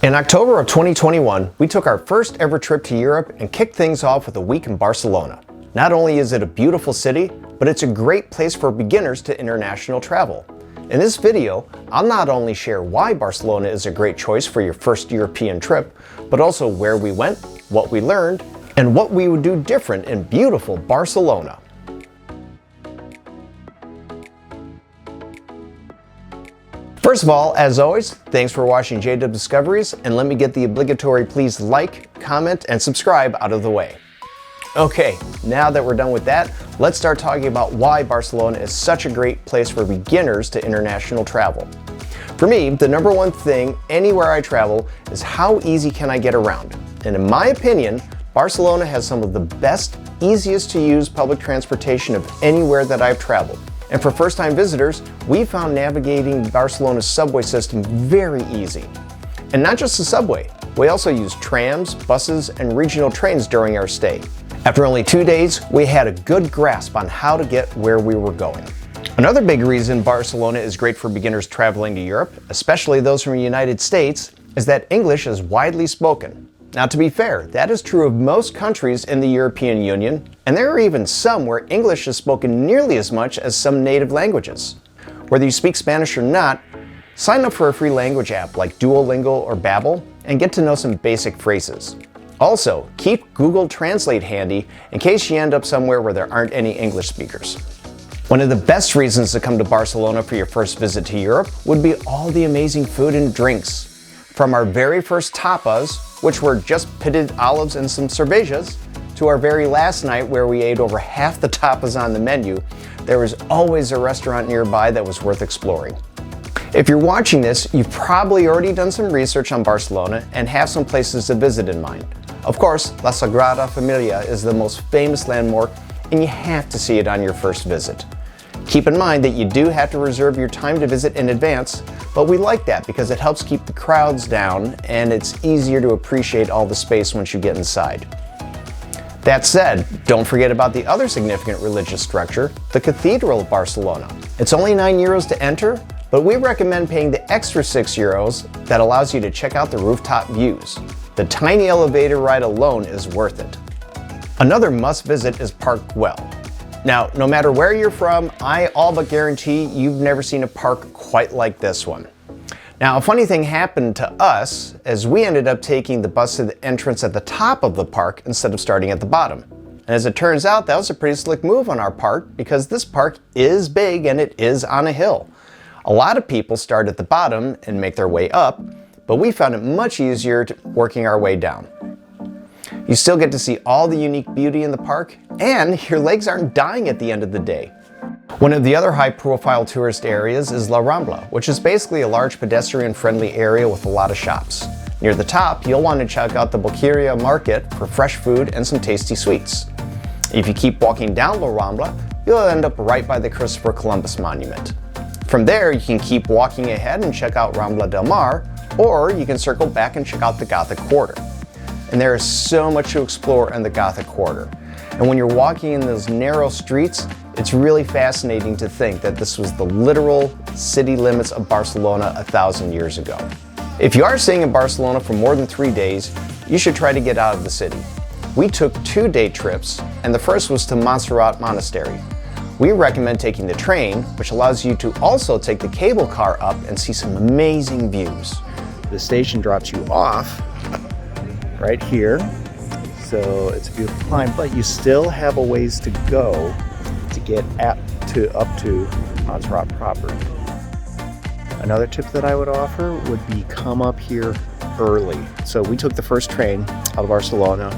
In October of 2021, we took our first ever trip to Europe and kicked things off with a week in Barcelona. Not only is it a beautiful city, but it's a great place for beginners to international travel. In this video, I'll not only share why Barcelona is a great choice for your first European trip, but also where we went, what we learned, and what we would do different in beautiful Barcelona. First of all, as always, thanks for watching JW Discoveries, and let me get the obligatory please like, comment, and subscribe out of the way. Okay, now that we're done with that, let's start talking about why Barcelona is such a great place for beginners to international travel. For me, the number one thing anywhere I travel is how easy can I get around. And in my opinion, Barcelona has some of the best, easiest to use public transportation of anywhere that I've traveled. And for first-time visitors, we found navigating Barcelona's subway system very easy. And not just the subway, we also used trams, buses, and regional trains during our stay. After only 2 days, we had a good grasp on how to get where we were going. Another big reason Barcelona is great for beginners traveling to Europe, especially those from the United States, is that English is widely spoken. Now, to be fair, that is true of most countries in the European Union, and there are even some where English is spoken nearly as much as some native languages. Whether you speak Spanish or not, sign up for a free language app like Duolingo or Babbel and get to know some basic phrases. Also, keep Google Translate handy in case you end up somewhere where there aren't any English speakers. One of the best reasons to come to Barcelona for your first visit to Europe would be all the amazing food and drinks. From our very first tapas, which were just pitted olives and some cervezas, to our very last night where we ate over half the tapas on the menu, there was always a restaurant nearby that was worth exploring. If you're watching this, you've probably already done some research on Barcelona and have some places to visit in mind. Of course, La Sagrada Familia is the most famous landmark, and you have to see it on your first visit. Keep in mind that you do have to reserve your time to visit in advance, but we like that because it helps keep the crowds down and it's easier to appreciate all the space once you get inside. That said, don't forget about the other significant religious structure, the Cathedral of Barcelona. It's only €9 to enter, but we recommend paying the extra €6 that allows you to check out the rooftop views. The tiny elevator ride alone is worth it. Another must visit is Park Güell. Now, no matter where you're from, I all but guarantee you've never seen a park quite like this one. Now, a funny thing happened to us as we ended up taking the bus to the entrance at the top of the park instead of starting at the bottom. And as it turns out, that was a pretty slick move on our part because this park is big and it is on a hill. A lot of people start at the bottom and make their way up, but we found it much easier working our way down. You still get to see all the unique beauty in the park, and your legs aren't dying at the end of the day. One of the other high-profile tourist areas is La Rambla, which is basically a large pedestrian-friendly area with a lot of shops. Near the top, you'll want to check out the Boqueria Market for fresh food and some tasty sweets. If you keep walking down La Rambla, you'll end up right by the Christopher Columbus Monument. From there, you can keep walking ahead and check out Rambla del Mar, or you can circle back and check out the Gothic Quarter. And there is so much to explore in the Gothic Quarter. And when you're walking in those narrow streets, it's really fascinating to think that this was the literal city limits of Barcelona 1,000 years ago. If you are staying in Barcelona for more than 3 days, you should try to get out of the city. We took 2-day trips, and the first was to Montserrat Monastery. We recommend taking the train, which allows you to also take the cable car up and see some amazing views. The station drops you off right here, so it's a beautiful climb, but you still have a ways to go to get up to Montserrat proper. Another tip that I would offer would be come up here early. So we took the first train out of Barcelona,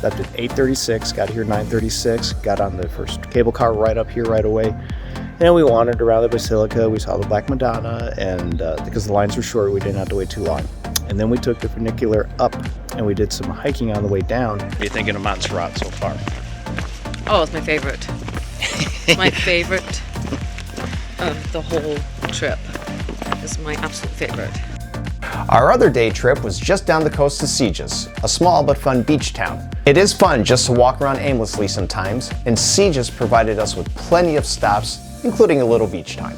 left at 8:36, got here 9:36, got on the first cable car right up here right away, and we wandered around the Basilica. We saw the Black Madonna, and because the lines were short, we didn't have to wait too long. And then we took the funicular up and we did some hiking on the way down. What are you thinking of Montserrat so far? Oh, it's my favorite. My favorite of the whole trip. It's my absolute favorite. Our other day trip was just down the coast to Sitges, a small but fun beach town. It is fun just to walk around aimlessly sometimes, and Sitges provided us with plenty of stops, including a little beach time.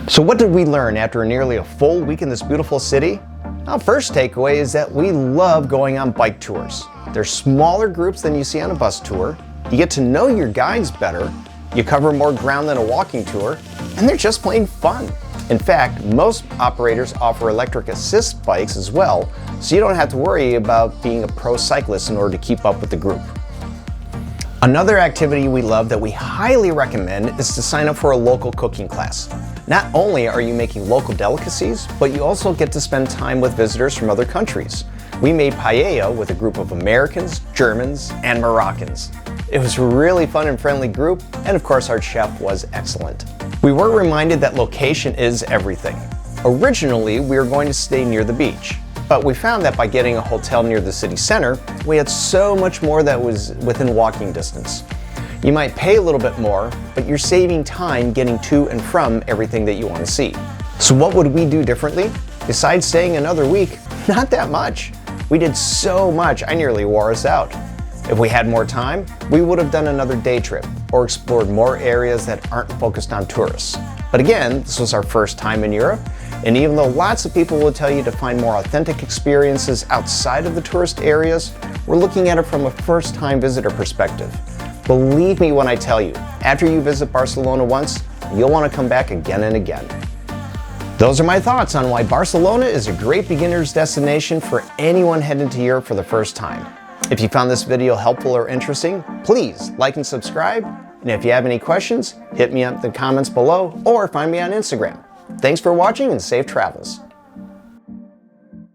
So what did we learn after nearly a full week in this beautiful city? Our first takeaway is that we love going on bike tours. They're smaller groups than you see on a bus tour. You get to know your guides better. You cover more ground than a walking tour, and they're just plain fun. In fact, most operators offer electric assist bikes as well, so you don't have to worry about being a pro cyclist in order to keep up with the group. Another activity we love that we highly recommend is to sign up for a local cooking class. Not only are you making local delicacies, but you also get to spend time with visitors from other countries. We made paella with a group of Americans, Germans, and Moroccans. It was a really fun and friendly group, and of course our chef was excellent. We were reminded that location is everything. Originally, we were going to stay near the beach, but we found that by getting a hotel near the city center, we had so much more that was within walking distance. You might pay a little bit more, but you're saving time getting to and from everything that you want to see. So what would we do differently? Besides staying another week, not that much. We did so much, I nearly wore us out. If we had more time, we would have done another day trip or explored more areas that aren't focused on tourists. But again, this was our first time in Europe, and even though lots of people will tell you to find more authentic experiences outside of the tourist areas, we're looking at it from a first-time visitor perspective. Believe me when I tell you, after you visit Barcelona once, you'll want to come back again and again. Those are my thoughts on why Barcelona is a great beginner's destination for anyone heading to Europe for the first time. If you found this video helpful or interesting, please like and subscribe. And if you have any questions, hit me up in the comments below or find me on Instagram. Thanks for watching and safe travels.